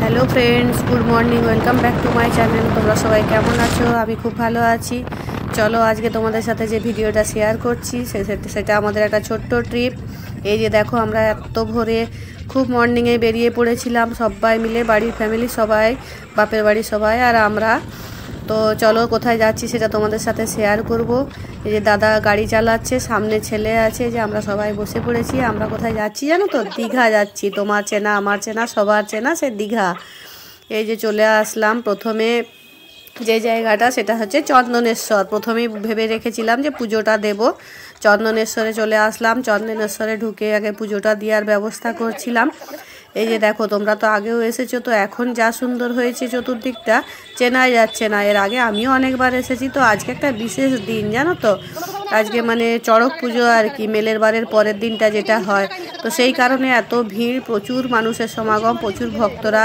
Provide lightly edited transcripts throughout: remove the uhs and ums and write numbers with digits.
Hello friends, good morning, welcome back to my channel. তোমরা সবাই কেমন আছো? আমি খুব ভালো আছি। চলো আজকে তোমাদের সাথে যে ভিডিওটা শেয়ার করছি সেটা আমাদের একটা ছোট্ট ট্রিপ। এই যে দেখো, আমরা এত ভোরে খুব মর্নিংয়ে বেরিয়ে পড়েছিলাম সবাই মিলে, বাড়ির ফ্যামিলি সবাই, বাপের বাড়ি সবাই আর আমরা। তো চলো কোথায় যাচ্ছি সেটা তোমাদের সাথে শেয়ার করব। এই যে দাদা গাড়ি চালাচ্ছে, সামনে ছেলে আছে, যে আমরা সবাই বসে পড়েছি। আমরা কোথায় যাচ্ছি জানো তো? দীঘা যাচ্ছি। তোমার চেনা, আমার চেনা, সবার চেনা সে দীঘা। এই যে চলে আসলাম। প্রথমে যে জায়গাটা সেটা হচ্ছে চন্দনেশ্বর। প্রথমেই ভেবে রেখেছিলাম যে পুজোটা দেব। চন্দনেশ্বরে চলে আসলাম। চন্দনেশ্বরে ঢুকে আগে পুজোটা দেওয়ার ব্যবস্থা করছিলাম। এই যে দেখো, তোমরা তো আগেও এসেছো, তো এখন যা সুন্দর হয়েছে চতুর্দিকটা চেনাই যাচ্ছে না। এর আগে আমিও অনেকবার এসেছি। তো আজকে একটা বিশেষ দিন জানো তো, আজকে মানে চড়ক পুজো আর কি, মেলের বারের পরের দিনটা যেটা হয়। তো সেই কারণে এত ভিড়, প্রচুর মানুষের সমাগম, প্রচুর ভক্তরা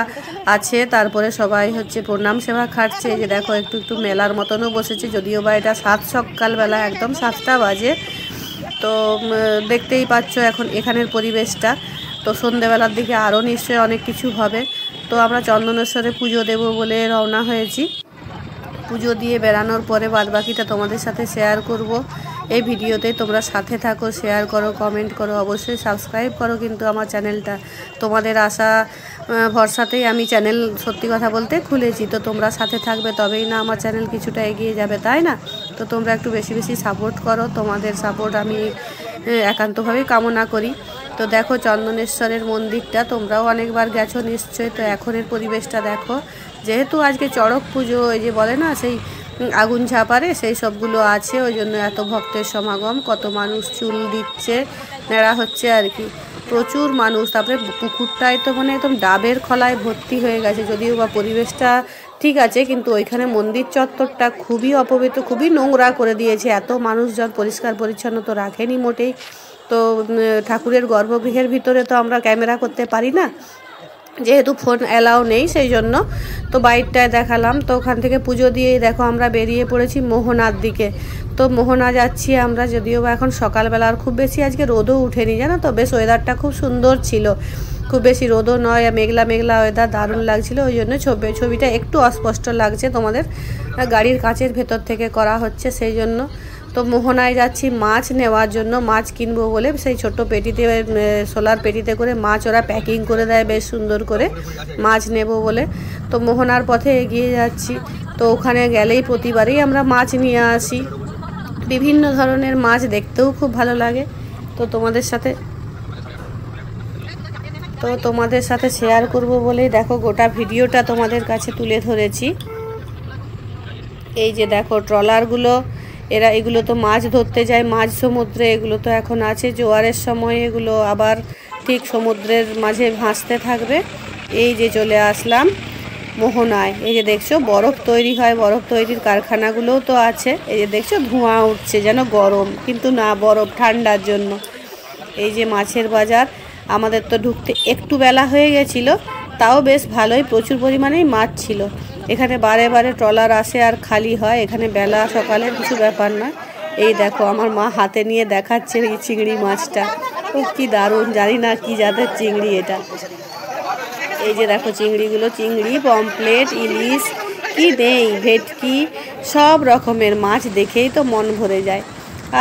আছে। তারপরে সবাই হচ্ছে প্রণাম সেবা খাটছে। এই যে দেখো, একটু একটু মেলার মতনও বসেছে, যদিও বা এটা সকালবেলা একদম 7টা বাজে। তো দেখতেই পাচ্ছ এখন এখানের পরিবেশটা। তো সন্ধেবেলার দিকে আরও নিশ্চয়ই অনেক কিছু হবে। তো আমরা চন্দনেশ্বরে পুজো দেব বলে রওনা হয়েছি। পুজো দিয়ে বেড়ানোর পরে বাদবাকিটা তোমাদের সাথে শেয়ার করব এই ভিডিওতে। তোমরা সাথে থাকো, শেয়ার করো, কমেন্ট করো, অবশ্যই সাবস্ক্রাইব করো কিন্তু আমার চ্যানেলটা। তোমাদের আশা ভরসাতেই আমি চ্যানেল সত্যি কথা বলতে খুলেছি। তো তোমরা সাথে থাকবে, তবেই না আমার চ্যানেল কিছুটা এগিয়ে যাবে, তাই না? তো তোমরা একটু বেশি বেশি সাপোর্ট করো। তোমাদের সাপোর্ট আমি একান্তভাবেই কামনা করি। তো দেখো চন্দনেশ্বরের মন্দিরটা, তোমরাও অনেকবার গেছো নিশ্চয়ই। তো এখনের পরিবেশটা দেখো। যেহেতু আজকে চড়ক পুজো, ওই যে বলে না সেই আগুন ঝাপারে, সেই সবগুলো আছে, ওই জন্য এত ভক্তের সমাগম। কত মানুষ চুল দিচ্ছে, নেড়া হচ্ছে আর কি, প্রচুর মানুষ। তারপরে পুকুরটায় তো মানে একদম ডাবের খলায় ভর্তি হয়ে গেছে। যদিও বা পরিবেশটা ঠিক আছে, কিন্তু ওইখানে মন্দির চত্বরটা খুবই অপবিত্র, খুবই নোংরা করে দিয়েছে। এত মানুষজন, পরিষ্কার পরিচ্ছন্ন তো রাখেনি মোটেই। তো ঠাকুরের গর্ভগৃহের ভিতরে তো আমরা ক্যামেরা করতে পারি না, যেহেতু ফোন অ্যালাউ নেই, সেই জন্য তো বাইরটায় দেখালাম। তো ওখান থেকে পুজো দিয়েই দেখো আমরা বেরিয়ে পড়েছি মোহনার দিকে। তো মোহনা যাচ্ছি আমরা, যদিও বা এখন সকালবেলা, আর খুব বেশি আজকে রোদও উঠেনি জানো তো। বেশ ওয়েদারটা খুব সুন্দর ছিল, খুব বেশি রোদও নয়, মেঘলা মেঘলা ওয়েদার, দারুণ লাগছিল। ওই জন্য ছবিটা একটু অস্পষ্ট লাগছে, তোমাদের গাড়ির কাঁচের ভেতর থেকে করা হচ্ছে সেই জন্য। তো মোহনায় যাচ্ছি মাছ নেওয়ার জন্য, মাছ কিনবো বলে। সেই ছোট্ট পেটিতে, সোলার পেটিতে করে মাছ ওরা প্যাকিং করে দেয় বেশ সুন্দর করে, মাছ নেব বলে। তো মোহনার পথে এগিয়ে যাচ্ছি। তো ওখানে গেলেই প্রতিবারই আমরা মাছ নিয়ে আসি, বিভিন্ন ধরনের মাছ, দেখতেও খুব ভালো লাগে। তো তোমাদের সাথে শেয়ার করব বলেই দেখো গোটা ভিডিওটা তোমাদের কাছে তুলে ধরেছি। এই যে দেখো ট্রলারগুলো, এগুলো তো মাছ ধরতে যায় মাঝ সমুদ্রে। এগুলো তো এখন আছে জোয়ারের সময়, এগুলো আবার ঠিক সমুদ্রের মাঝে ভাসতে থাকবে। এই যে চলে আসলাম মোহনায়। এই যে দেখছো বরফ তৈরি হয়, বরফ তৈরির কারখানাগুলোও তো আছে। এই যে দেখছো ধোঁয়া উঠছে, যেন গরম, কিন্তু না, বরফ, ঠান্ডার জন্য। এই যে মাছের বাজার, আমাদের তো ঢুকতে একটু বেলা হয়ে গেছিলো, তাও বেশ ভালোই, প্রচুর পরিমাণেই মাছ ছিল। এখানে বারে বারে ট্রলার আসে আর খালি হয়, এখানে বেলা সকালের কিছু ব্যাপার নয়। এই দেখো আমার মা হাতে নিয়ে দেখাচ্ছে এই চিংড়ি মাছটা। ও কি দারুণ, জানি না কি জাতের চিংড়ি এটা। এই যে দেখো চিংড়িগুলো, চিংড়ি, পমপ্লেট, ইলিশ, কি নেই, ভেটকি, সব রকমের মাছ দেখেই তো মন ভরে যায়।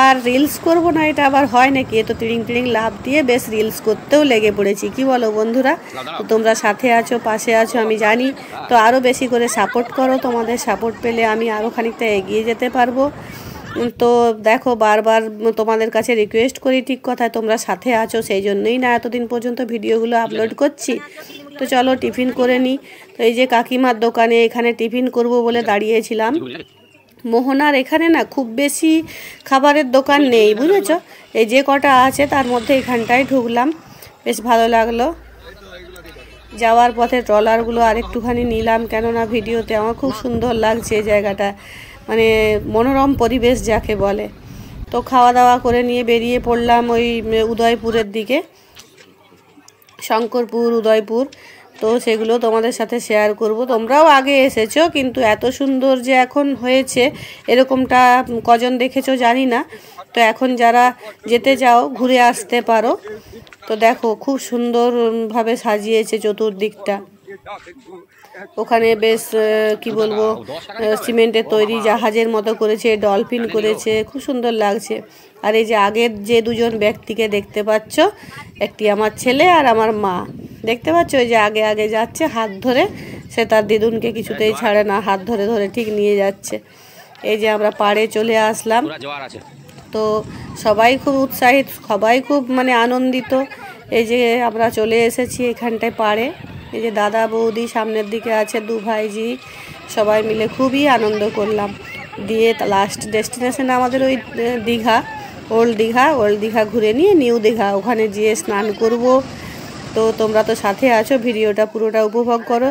আর রিলস করব না, এটা আবার হয় নাকি? তো তিড়িং তিড়িং লাভ দিয়ে বেশ রিলস করতেও লেগে পড়েছি, কি বলো বন্ধুরা? তো তোমরা সাথে আছো, পাশে আছো আমি জানি। তো আরও বেশি করে সাপোর্ট করো, তোমাদের সাপোর্ট পেলে আমি আরও খানিকটা এগিয়ে যেতে পারবো। তো দেখো বারবার তোমাদের কাছে রিকোয়েস্ট করি, ঠিক কথা, তোমরা সাথে আছো, সেই জন্যই না এতদিন পর্যন্ত ভিডিওগুলো আপলোড করছি। তো চলো টিফিন করে নিই। তো এই যে কাকিমার দোকানে, এখানে টিফিন করব বলে দাঁড়িয়েছিলাম। মোহনার এখানে না খুব বেশি খাবারের দোকান নেই, বুঝেছো? এই যে কটা আছে তার মধ্যে এখানটায় ঢুকলাম, বেশ ভালো লাগলো। যাওয়ার পথে ট্রলারগুলো আরেকটুখানি নিলাম, কেননা ভিডিওতে আমার খুব সুন্দর লাগছে এই জায়গাটা, মানে মনোরম পরিবেশ যাকে বলে। তো খাওয়া দাওয়া করে নিয়ে বেরিয়ে পড়লাম ওই উদয়পুরের দিকে, শঙ্করপুর, উদয়পুর। তো সেগুলো তোমাদের সাথে শেয়ার করব। তোমরাও আগে এসেছো, কিন্তু এত সুন্দর যে এখন হয়েছে এরকমটা কজন দেখেছো জানি না। তো এখন যারা যেতে চাও ঘুরে আসতে পারো। তো দেখো খুব সুন্দরভাবে সাজিয়েছে চতুর্দিকটা। ওখানে বেশ কি বলবো সিমেন্টের তৈরি জাহাজের মতো করেছে, ডলফিন করেছে, খুব সুন্দর লাগছে। আর এই যে আগের যে দুজন ব্যক্তিকে দেখতে পাচ্ছ, একটি আমার ছেলে আর আমার মা, দেখতে পাচ্ছ ওই যে আগে আগে যাচ্ছে হাত ধরে, সে তার দিদুনকে কিছুতেই ছাড়ে না, হাত ধরে ধরে ঠিক নিয়ে যাচ্ছে। এই যে আমরা পাড়ে চলে আসলাম, তো সবাই খুব উৎসাহিত, সবাই খুব মানে আনন্দিত। এই যে আমরা চলে এসেছি এখানটায় পাড়ে। এই যে দাদা বৌদি সামনের দিকে আছে, দু ভাইজি, সবাই মিলে খুবই আনন্দ করলাম। দিয়ে লাস্ট ডেস্টিনেশন আমাদের ওই দীঘা, ওল্ড দীঘা ঘুরে নিয়ে নিউ দীঘা, ওখানে গিয়ে স্নান করব। তো তোমরা তো সাথে আছো, ভিডিওটা পুরোটা উপভোগ করো,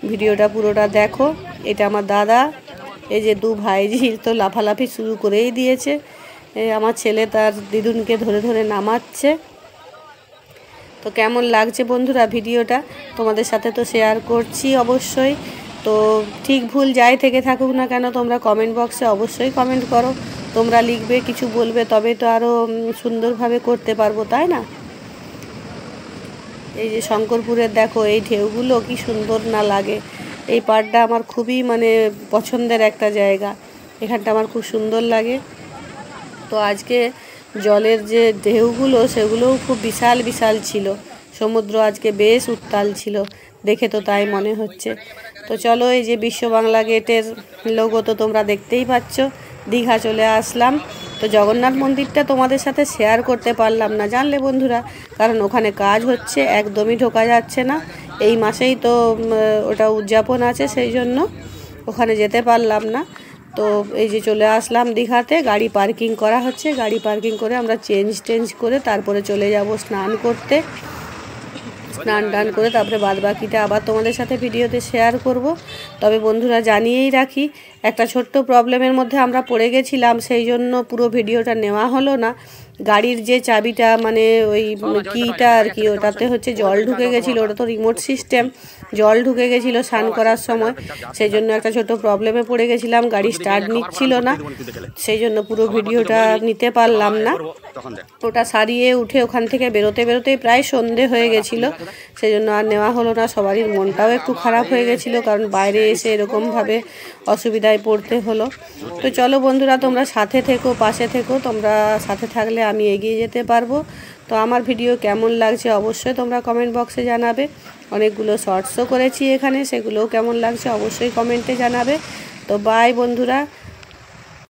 ভিডিওটা পুরোটা দেখো। এটা আমার দাদা, এই যে দু ভাইজি তো লাফালাফি শুরু করেই দিয়েছে। আমার ছেলে তার দিদুনকে ধরে ধরে নামাচ্ছে। তো কেমন লাগছে বন্ধুরা ভিডিওটা, তোমাদের সাথে তো শেয়ার করছি অবশ্যই। তো ঠিক ভুল যাই থেকে থাকুক না কেন, তোমরা কমেন্ট বক্সে অবশ্যই কমেন্ট করো, তোমরা লিখবে, কিছু বলবে, তবে তো আরও সুন্দরভাবে করতে পারবো, তাই না? এই যে শঙ্করপুরের দেখো এই ঢেউগুলো কি সুন্দর না লাগে। এই পাড়টা আমার খুবই মানে পছন্দের একটা জায়গা, এখানটা আমার খুব সুন্দর লাগে। তো আজকে জলের যে ঢেউগুলো সেগুলোও খুব বিশাল বিশাল ছিল, সমুদ্র আজকে বেশ উত্তাল ছিল, দেখে তো তাই মনে হচ্ছে। তো চলো, এই যে বিশ্ব বাংলা গেটের লোগো তো তোমরা দেখতেই পাচ্ছ। দীঘা চলে আসলাম। তো জগন্নাথ মন্দিরটা তোমাদের সাথে শেয়ার করতে পারলাম না, জানলে বন্ধুরা, কারণ ওখানে কাজ হচ্ছে, একদমই ঢোকা যাচ্ছে না। এই মাসেই তো ওটা উদযাপন আছে, সেই জন্য ওখানে যেতে পারলাম না। তো এই যে চলে আসলাম দীঘাতে, গাড়ি পার্কিং করা হচ্ছে, গাড়ি পার্কিং করে আমরা চেঞ্জ করে তারপরে চলে যাব স্নান করতে। স্নান টান করে তারপরে বাদবাকিটা আবার তোমাদের সাথে ভিডিওতে শেয়ার করব। তবে বন্ধুরা জানিয়েই রাখি, একটা ছোট্ট প্রবলেমের মধ্যে আমরা পড়ে গেছিলাম, সেই জন্য পুরো ভিডিওটা নেওয়া হলো না। গাড়ির যে চাবিটা মানে ওই কিটা আর কি, ওটাতে হচ্ছে জল ঢুকে গেছিলো, ওটা তো রিমোট সিস্টেম, জল ঢুকে গেছিলো স্নান করার সময়, সেই জন্য একটা ছোট প্রবলেমে পড়ে গেছিলাম, গাড়ি স্টার্ট নিচ্ছিল না, সেই জন্য পুরো ভিডিওটা নিতে পারলাম না। ওটা সারিয়ে উঠে ওখান থেকে বেরোতেই প্রায় সন্ধে হয়ে গেছিলো, সেই জন্য আর নেওয়া হলো না। সবারই মনটাও একটু খারাপ হয়ে গেছিলো, কারণ বাইরে এসে এরকমভাবে অসুবিধায় পড়তে হলো। তো চলো বন্ধুরা, তোমরা সাথে থেকো, পাশে থেকো, তোমরা সাথে থাকলে আমি এগিয়ে যেতে পারবো। তো আমার ভিডিও কেমন লাগছে অবশ্যই তোমরা কমেন্ট বক্সে জানাবে। অনেকগুলো শর্টসও করেছি এখানে, সেগুলোও কেমন লাগছে অবশ্যই কমেন্টে জানাবে। তো বাই বন্ধুরা,